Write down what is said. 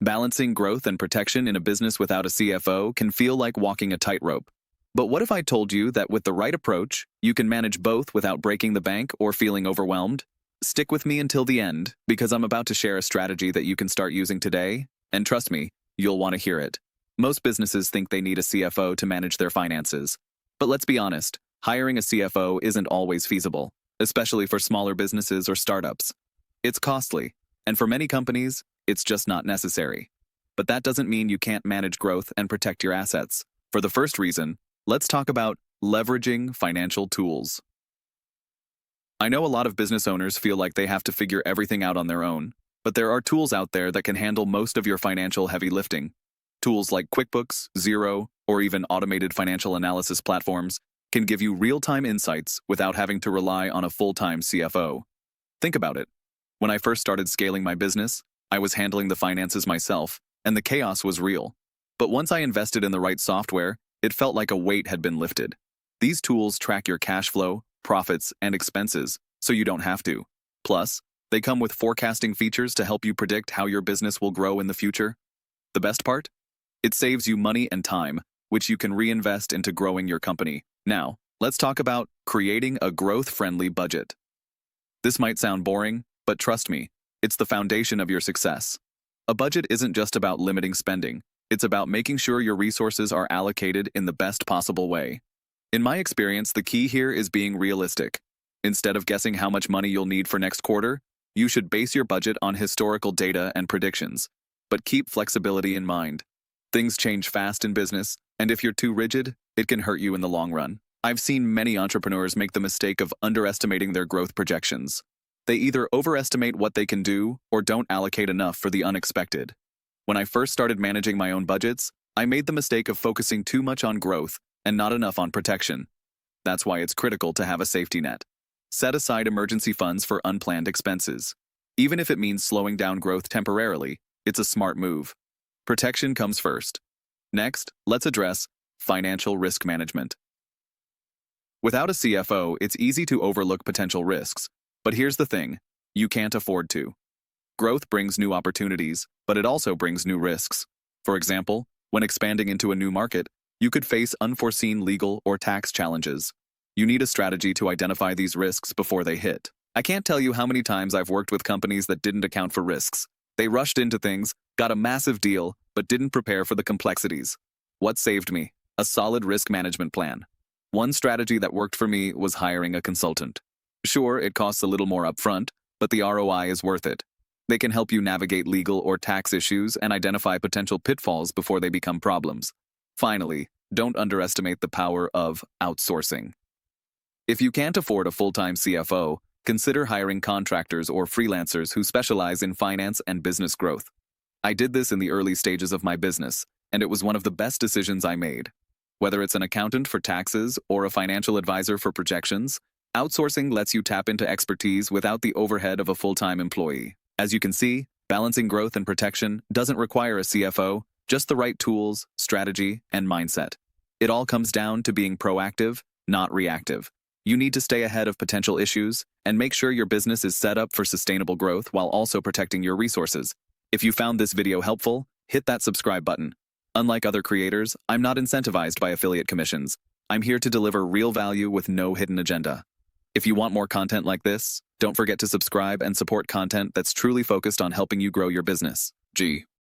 Balancing growth and protection in a business without a CFO can feel like walking a tightrope. But what if I told you that with the right approach, you can manage both without breaking the bank or feeling overwhelmed? Stick with me until the end, because I'm about to share a strategy that you can start using today, and trust me, you'll want to hear it. Most businesses think they need a CFO to manage their finances. But let's be honest, hiring a CFO isn't always feasible, especially for smaller businesses or startups. It's costly, and for many companies, it's just not necessary. But that doesn't mean you can't manage growth and protect your assets. For the first reason, let's talk about leveraging financial tools. I know a lot of business owners feel like they have to figure everything out on their own, but there are tools out there that can handle most of your financial heavy lifting. Tools like QuickBooks, Xero, or even automated financial analysis platforms can give you real-time insights without having to rely on a full-time CFO. Think about it. When I first started scaling my business, I was handling the finances myself, and the chaos was real. But once I invested in the right software, it felt like a weight had been lifted. These tools track your cash flow, profits, and expenses, so you don't have to. Plus, they come with forecasting features to help you predict how your business will grow in the future. The best part? It saves you money and time, which you can reinvest into growing your company. Now, let's talk about creating a growth-friendly budget. This might sound boring, but trust me, it's the foundation of your success. A budget isn't just about limiting spending. It's about making sure your resources are allocated in the best possible way. In my experience, the key here is being realistic. Instead of guessing how much money you'll need for next quarter, you should base your budget on historical data and predictions. But keep flexibility in mind. Things change fast in business, and if you're too rigid, it can hurt you in the long run. I've seen many entrepreneurs make the mistake of underestimating their growth projections. They either overestimate what they can do or don't allocate enough for the unexpected. When I first started managing my own budgets, I made the mistake of focusing too much on growth and not enough on protection. That's why it's critical to have a safety net. Set aside emergency funds for unplanned expenses. Even if it means slowing down growth temporarily, it's a smart move. Protection comes first. Next, let's address financial risk management. Without a CFO, it's easy to overlook potential risks. But here's the thing, you can't afford to. Growth brings new opportunities, but it also brings new risks. For example, when expanding into a new market, you could face unforeseen legal or tax challenges. You need a strategy to identify these risks before they hit. I can't tell you how many times I've worked with companies that didn't account for risks. They rushed into things, got a massive deal, but didn't prepare for the complexities. What saved me? A solid risk management plan. One strategy that worked for me was hiring a consultant. Sure, it costs a little more upfront, but the ROI is worth it. They can help you navigate legal or tax issues and identify potential pitfalls before they become problems. Finally, don't underestimate the power of outsourcing. If you can't afford a full-time CFO, consider hiring contractors or freelancers who specialize in finance and business growth. I did this in the early stages of my business, and it was one of the best decisions I made. Whether it's an accountant for taxes or a financial advisor for projections, outsourcing lets you tap into expertise without the overhead of a full-time employee. As you can see, balancing growth and protection doesn't require a CFO, just the right tools, strategy, and mindset. It all comes down to being proactive, not reactive. You need to stay ahead of potential issues and make sure your business is set up for sustainable growth while also protecting your resources. If you found this video helpful, hit that subscribe button. Unlike other creators, I'm not incentivized by affiliate commissions. I'm here to deliver real value with no hidden agenda. If you want more content like this, don't forget to subscribe and support content that's truly focused on helping you grow your business.